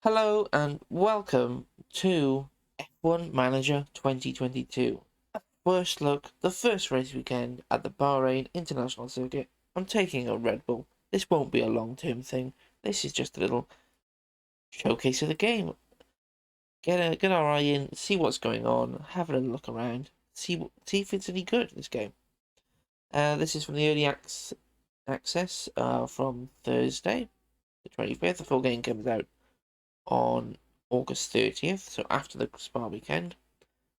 Hello and welcome to F1 Manager 2022. A first look, the first race weekend at the Bahrain International Circuit. I'm taking a Red Bull. This won't be a long-term thing. This is just a little showcase of the game. Get our eye in, see what's going on, have a little look around, see if it's any good, this game. This is from the early access from Thursday, the 25th. The full game comes out on August 30th, so after the Spa weekend.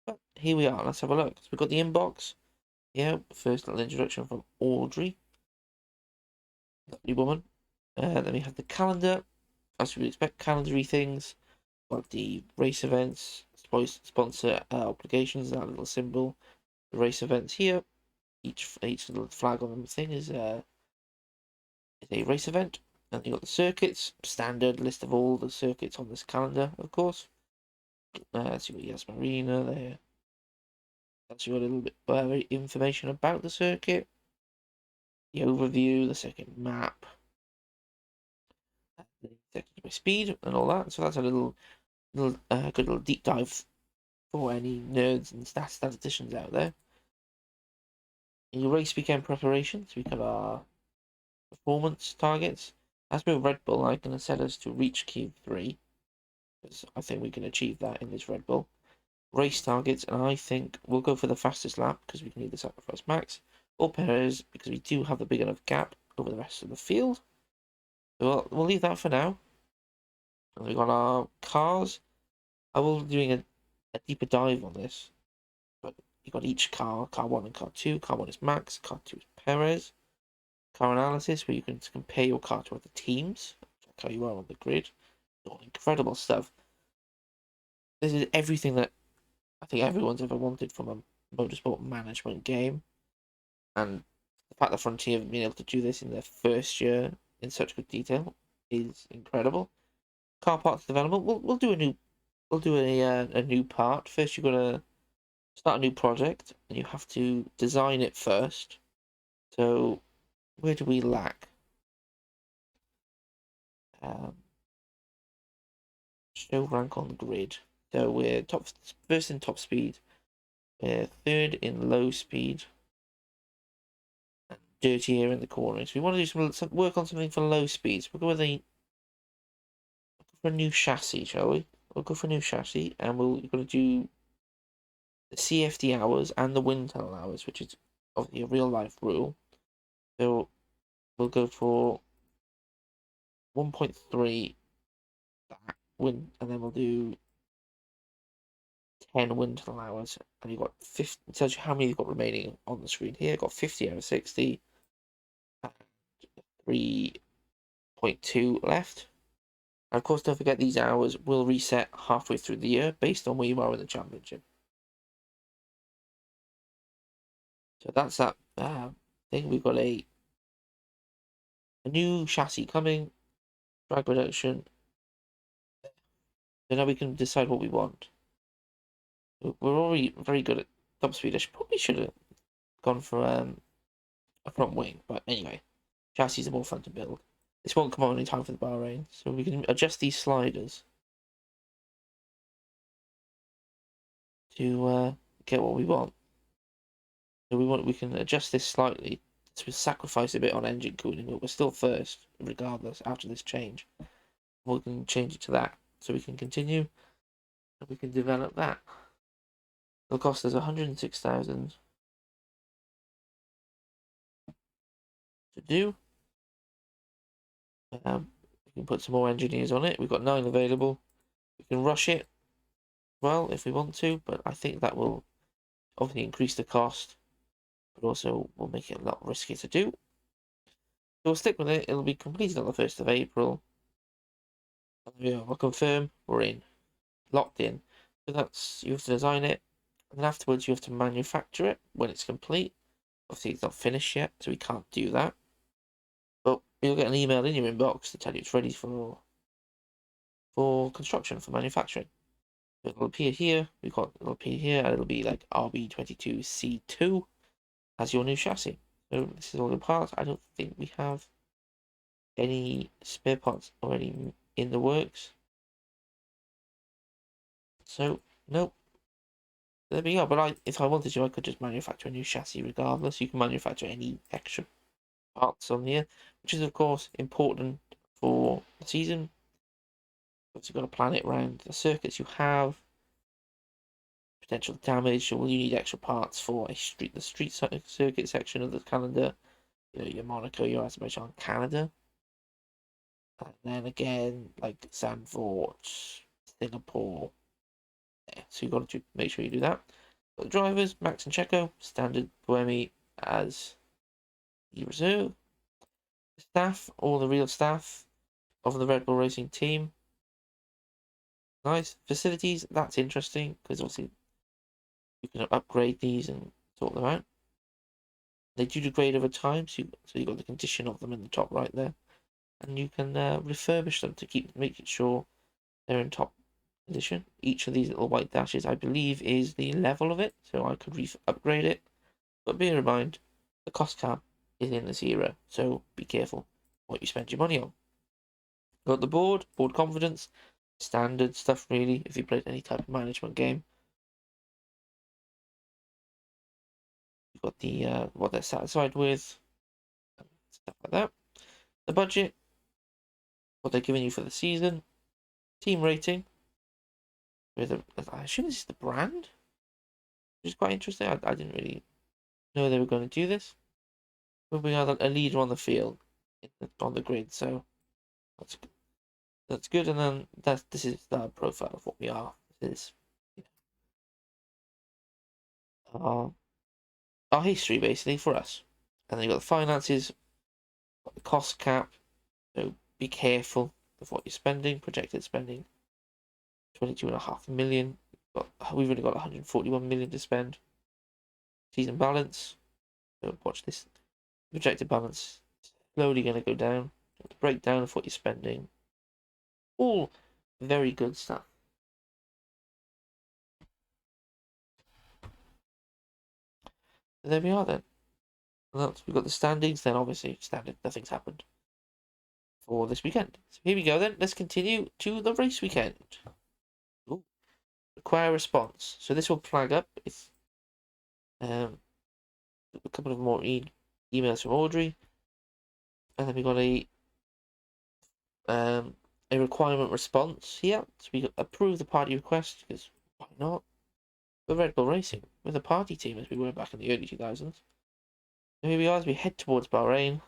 But here we are, let's have a look. So we've got the inbox. Yeah, first little introduction from Audrey. Lovely woman. Then we have the calendar. As we would expect, calendary things. Got the race events, sponsor obligations, that little symbol. The race events here. Each little flag on the thing is a race event. And you've got the circuits, standard list of all the circuits on this calendar, of course. So you've got Yas Marina there. That's you a little bit information about the circuit, the overview, the second map, the second by speed, and all that. So that's a good little deep dive for any nerds and statisticians out there. In your race weekend preparations, we got our performance targets. As with Red Bull, I'm going to set us to reach Q3, because I think we can achieve that in this Red Bull. Race targets, and I think we'll go for the fastest lap because we can either sacrifice Max or Perez because we do have a big enough gap over the rest of the field. So we'll leave that for now. And we've got our cars. I will be doing a deeper dive on this, but you've got each car 1 and car 2. Car 1 is Max, car 2 is Perez. Car analysis, where you can compare your car to other teams, check how you are on the grid. All incredible stuff. This is everything that I think everyone's ever wanted from a motorsport management game. And the fact that Frontier have been able to do this in their first year in such good detail is incredible. Car parts development, we'll do a new part. First, you've got to start a new project, and you have to design it first. So, where do we lack? Show rank on the grid. So we're first in top speed. We're third in low speed. And dirtier in the cornering. So we want to do some work on something for low speeds. We'll go for a new chassis, shall we? We'll go for a new chassis, and we're going to do the CFD hours and the wind tunnel hours, which is obviously a real life rule. So we'll go for 1.3 that wind, and then we'll do 10 wind tunnel hours. And you've got 50, it tells you how many you've got remaining on the screen here. You've got 50 out of 60, and 3.2 left. And of course, don't forget these hours will reset halfway through the year based on where you are in the championship. So that's that thing. We've got a new chassis coming, drag reduction. So now we can decide what we want. We're already very good at top speed. I probably should have gone for a front wing, but anyway, chassis are more fun to build. This won't come on in time for the Bahrain, so we can adjust these sliders to get what we want. So we can adjust this slightly to sacrifice a bit on engine cooling, but we're still first regardless after this change. We can change it to that, so we can continue and we can develop that. It'll cost us 106,000 to do. We can put some more engineers on it. We've got 9 available. We can rush it, well, if we want to, but I think that will obviously increase the cost, but also will make it a lot riskier to do. So we'll stick with it. It'll be completed on the 1st of April. Yeah, I'll confirm we're in, locked in. So that's, you have to design it, and then afterwards you have to manufacture it when it's complete. Obviously it's not finished yet, so we can't do that. But you'll get an email in your inbox to tell you it's ready for construction, for manufacturing. So it'll appear here, it'll appear here, and it'll be like RB22C2 as your new chassis. So this is all the parts. I don't think we have any spare parts already in the works. So, nope. There we go. But if I wanted to, I could just manufacture a new chassis regardless. You can manufacture any extra parts on here, which is, of course, important for the season. Because you've got to plan it around the circuits you have, potential damage, or you need extra parts for the street circuit section of the calendar. You know, your Monaco, your Azerbaijan, Canada. And then again, like Zandvoort, Singapore. Yeah, so you've got to make sure you do that. But the drivers, Max and Checo, standard Buemi as the reserve. The staff, all the real staff of the Red Bull Racing team. Nice. Facilities, that's interesting, because obviously you can upgrade these and sort them out. They do degrade over time, so you've got the condition of them in the top right there. And you can refurbish them to keep making sure they're in top condition. Each of these little white dashes, I believe, is the level of it, so I could upgrade it. But bear in mind, the cost cap is in this era, so be careful what you spend your money on. Got the board confidence, standard stuff really, if you played any type of management game. You've got the what they're satisfied with, stuff like that. The budget, what they're giving you for the season, team rating, I assume this is the brand, which is quite interesting. I didn't really know they were going to do this. But we are a leader on the field, on the grid, so that's good. And then this is the profile of what we are. This is our history basically for us. And then you got the finances, got the cost cap. So be careful of what you're spending. Projected spending 22.5 million. We've only got 141 million to spend. Season balance. So watch this. Projected balance slowly going to go down. The breakdown of what you're spending. All very good stuff. So there we are then. We've got the standings. Then obviously standard. Nothing's happened for this weekend. So here we go then. Let's continue to the race weekend. Ooh. Require response. So this will flag up if a couple of more emails from Audrey, and then we got a requirement response here. So we approve the party request because why not? We're Red Bull Racing. We're the party team as we were back in the early 2000s. So here we are as we head towards Bahrain.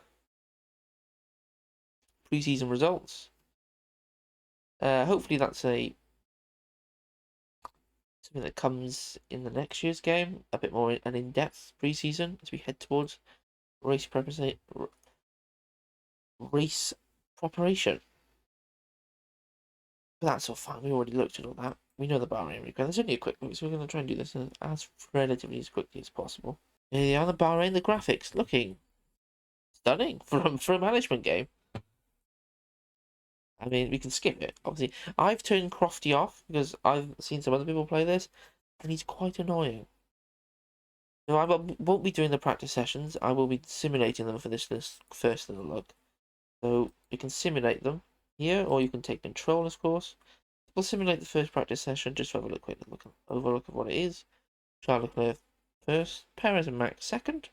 Pre-season results. Hopefully that's something that comes in the next year's game. A bit more an in-depth pre-season as we head towards race preparation. But that's all fine. We already looked at all that. We know the Bahrain request. There's only a quick look, so we're going to try and do this as relatively as quickly as possible. Here they are, the Bahrain, the graphics looking stunning for a management game. I mean, we can skip it. Obviously, I've turned Crofty off because I've seen some other people play this, and he's quite annoying. So I won't be doing the practice sessions. I will be simulating them for this first little look. So you can simulate them here, or you can take control, of course. We'll simulate the first practice session just to have a quick overlook of what it is. Charles Leclerc first, Perez and Max second.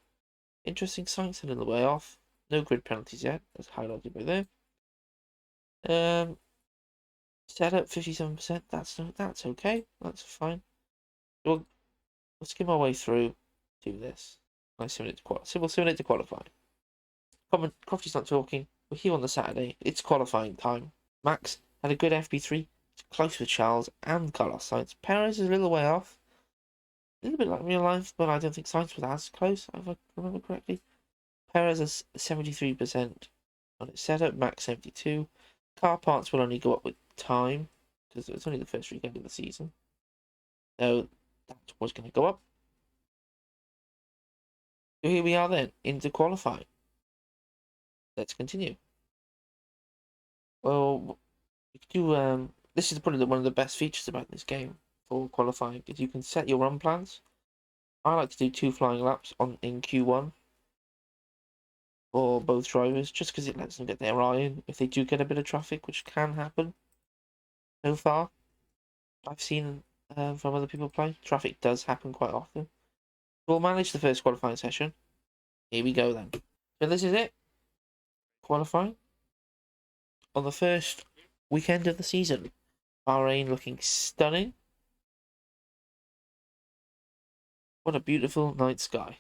Interesting Sainz a little way off. No grid penalties yet, as highlighted by there. Setup 57%. That's okay. That's fine. We'll skim our way through. Do this. We'll simulate to qualify. Crofty's not talking. We're here on the Saturday. It's qualifying time. Max had a good FP3. It's close with Charles and Carlos Sainz. Perez is a little way off. A little bit like real life, but I don't think Sainz was as close, if I remember correctly. Perez is 73% on its setup, Max 72. Car parts will only go up with time, because it's only the first weekend of the season. So that was going to go up. So here we are then, into qualifying. Let's continue. Well, we could do, this is probably one of the best features about this game for qualifying, is you can set your run plans. I like to do 2 flying laps in Q1 for both drivers, just because it lets them get their eye in if they do get a bit of traffic, which can happen. So far, I've seen from other people playing. Traffic does happen quite often. We'll manage the first qualifying session. Here we go then. So this is it. Qualifying on the first weekend of the season. Bahrain looking stunning. What a beautiful night sky.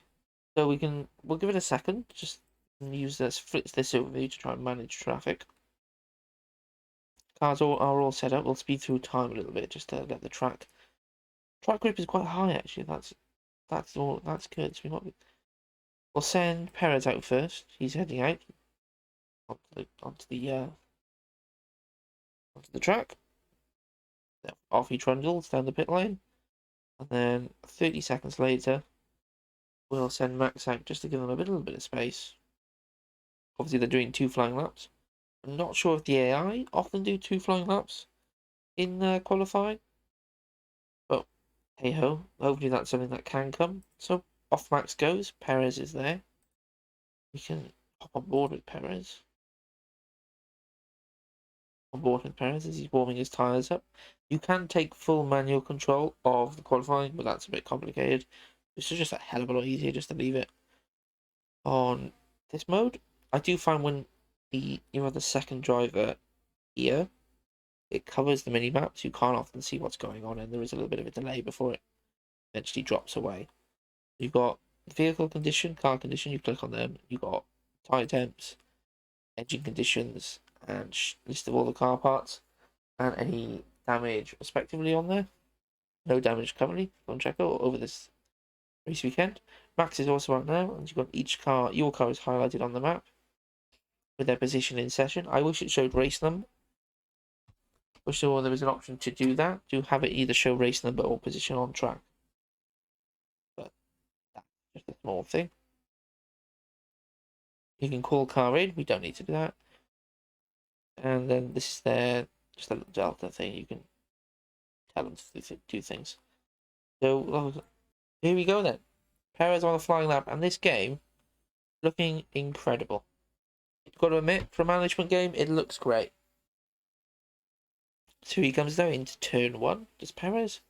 So we'll give it a second. Just use this, flip this overview to try and manage traffic. Cars are all set up. We'll speed through time a little bit just to let the track grip is quite high actually. That's good. So we'll send Perez out first. He's heading out onto the track. Off he trundles down the pit lane, and then 30 seconds later, we'll send Max out just to give them a little bit of space. Obviously, they're doing 2 flying laps. I'm not sure if the AI often do 2 flying laps in qualifying, but hey ho, hopefully that's something that can come. So off Max goes. Perez is there. We can hop on board with Perez. On board with Perez as he's warming his tyres up. You can take full manual control of the qualifying, but that's a bit complicated. This is just a hell of a lot easier just to leave it on this mode. I do find when you're the second driver here, it covers the mini maps. You can't often see what's going on, and there is a little bit of a delay before it eventually drops away. You've got vehicle condition, car condition. You click on them. You've got tyre temps, engine conditions, and list of all the car parts and any damage respectively on there. No damage currently on Checo over this race weekend. Max is also out now, and you've got each car. Your car is highlighted on the map with their position in session. I wish it showed race number. Wish there was an option to do that, to have it either show race number or position on track. But that's just a small thing. You can call car in. We don't need to do that. And then this is their just a little delta thing. You can tell them to do things. So here we go then. Perez on a flying lap, and this game looking incredible. I've got to admit, for a management game, it looks great. So he comes now into turn 1. Does Perez?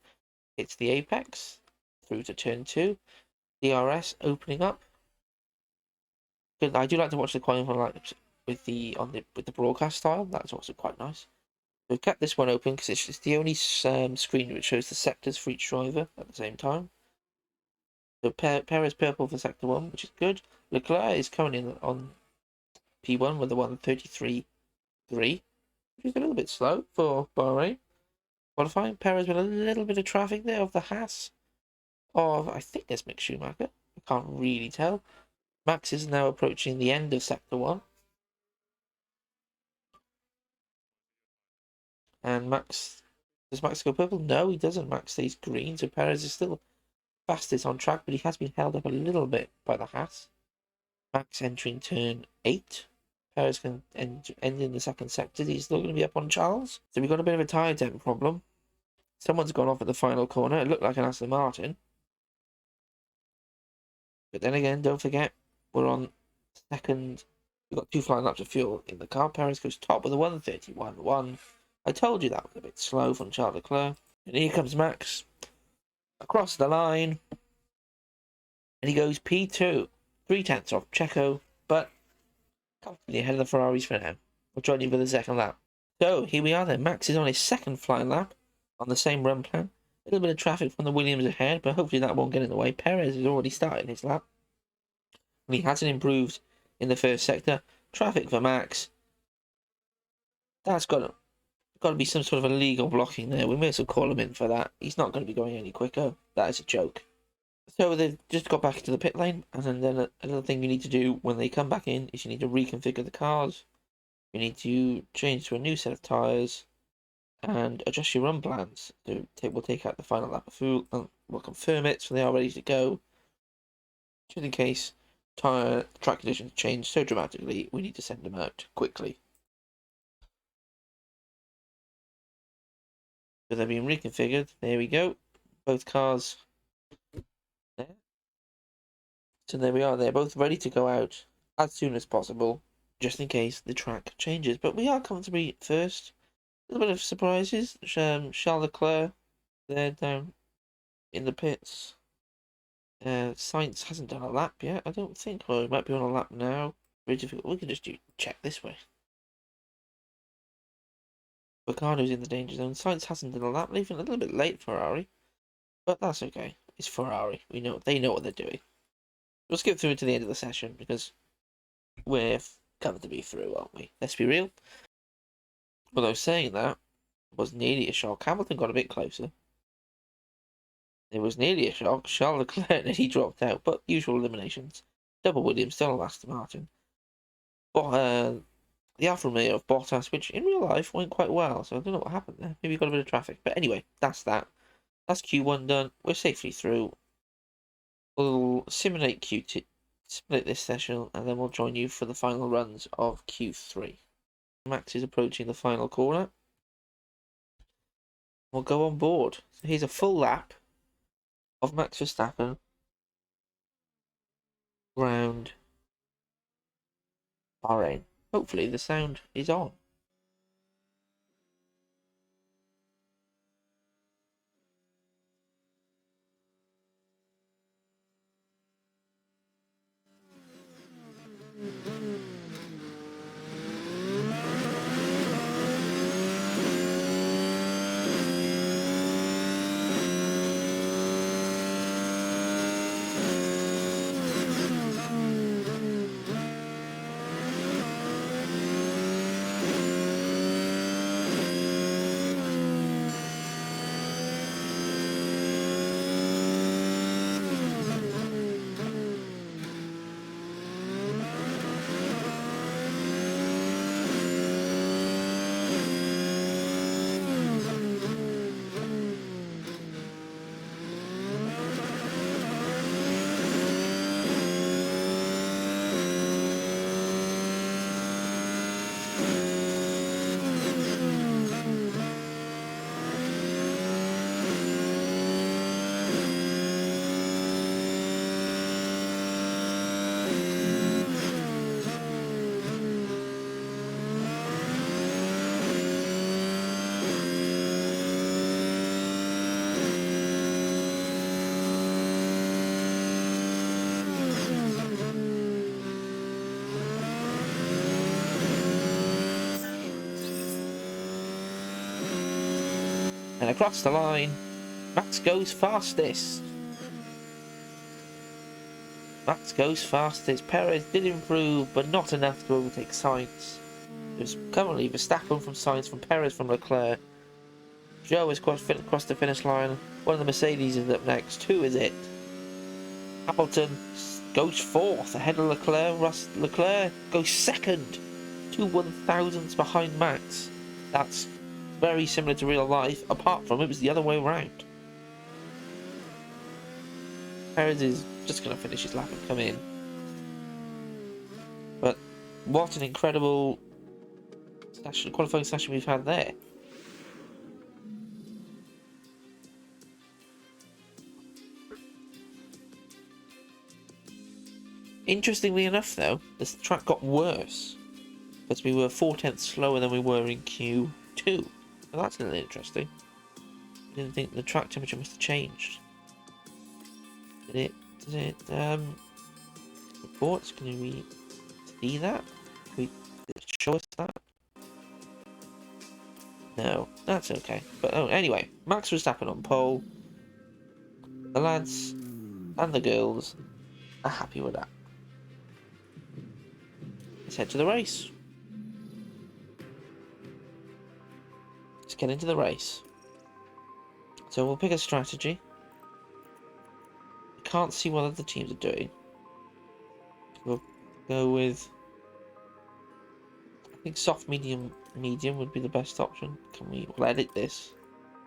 It's the apex through to turn 2. DRS opening up. Good. I do like to watch the qualifying laps with the broadcast style. That's also quite nice. We've kept this one open because it's the only screen which shows the sectors for each driver at the same time. So Perez purple for sector 1, which is good. Leclerc is coming in on P1 with the 133.3, which is a little bit slow for Bahrain. Qualifying, Perez with a little bit of traffic there of the Haas of, I think that's Mick Schumacher. I can't really tell. Max is now approaching the end of sector 1. And does Max go purple? No, he doesn't. Max stays green, so Perez is still fastest on track, but he has been held up a little bit by the Haas. Max entering turn 8. Perez can end in the second sector. He's still going to be up on Charles. So we've got a bit of a tyre temp problem. Someone's gone off at the final corner. It looked like an Aston Martin. But then again, don't forget, we're on second. We've got 2 flying laps of fuel in the car. Perez goes top with a 131.1. I told you that was a bit slow from Charles Leclerc. And here comes Max across the line. And he goes P2. 3/10 off Checo, but comfortably ahead of the Ferraris for now. We'll join you for the second lap. So here we are then. Max is on his second flying lap on the same run plan. A little bit of traffic from the Williams ahead, but hopefully that won't get in the way. Perez has already started his lap. And he hasn't improved in the first sector. Traffic for Max. That's got to be some sort of illegal blocking there. We may as well call him in for that. He's not going to be going any quicker. That is a joke. So they've just got back to the pit lane, and then another thing you need to do when they come back in is you need to reconfigure the cars. You need to change to a new set of tyres and adjust your run plans. So we'll take out the final lap of fuel and we'll confirm it so they are ready to go. Just in case track conditions change so dramatically, we need to send them out quickly. So they're being reconfigured. There we go. Both cars there. So there we are. They're both ready to go out as soon as possible, just in case the track changes. But we are comfortably first. A little bit of surprises. Charles Leclerc They're down in the pits. Science hasn't done a lap yet, I don't think. Or it might be on a lap now. Very difficult. We can just check this way. Ricciardo's in the danger zone. Science hasn't done a lap, leaving a little bit late, Ferrari. But that's okay. It's Ferrari. They know what they're doing. We'll skip through to the end of the session because we're coming to be through, aren't we? Let's be real. Although saying that was nearly a shock. Hamilton got a bit closer. It was nearly a shock. Charles Leclerc and he dropped out, but usual eliminations. Double Williams still on Aston Martin. But the Alfa Romeo of Bottas, which in real life went quite well, so I don't know what happened there. Maybe got a bit of traffic. But anyway, that's that. That's Q1 done. We're safely through. We'll simulate Q2, simulate this session, and then we'll join you for the final runs of Q3. Max is approaching the final corner. We'll go on board. So here's a full lap of Max Verstappen around Bahrain. Hopefully the sound is on. And across the line, Max goes fastest. Max goes fastest. Perez did improve, but not enough to overtake Sainz. There's currently Verstappen from Sainz, from Perez, from Leclerc. Joe has crossed the finish line. One of the Mercedes is up next. Who is it? Hamilton goes fourth ahead of Leclerc. Leclerc goes second, 2/1000ths behind Max. That's very similar to real life, apart from it was the other way around. Perez is just going to finish his lap and come in. But what an incredible qualifying session we've had there. Interestingly enough, though, this track got worse because we were 4/10ths slower than we were in Q2. Well, that's a little interesting. I didn't think the track temperature must have changed. Did it, reports, can we see that? Did it show us that? No, that's okay. But anyway, Max Verstappen on pole. The lads and the girls are happy with that. Let's head to the race. Let's get into the race. So we'll pick a strategy. I can't see what other teams are doing. We'll go with, I think soft, medium would be the best option. We'll edit this.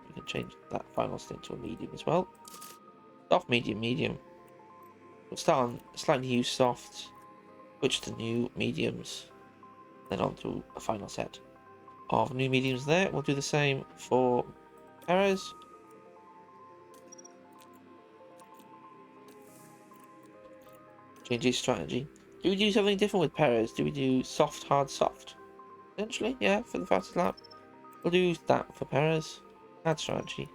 We can change that final stint to a medium as well. Soft, medium. We'll start on slightly used softs, switch to new mediums, then on to a final set of new mediums there. We'll do the same for Perez. Change his strategy. Do we do something different with Perez? Do we do soft, hard, soft? Potentially, yeah, for the fastest lap. We'll do that for Perez. Add strategy.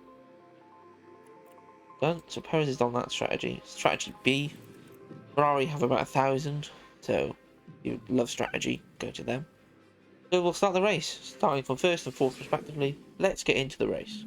done. So Perez is on that strategy. Strategy B. Ferrari have about 1,000, so if you love strategy, go to them. So we'll start the race, starting from first and fourth respectively. Let's get into the race.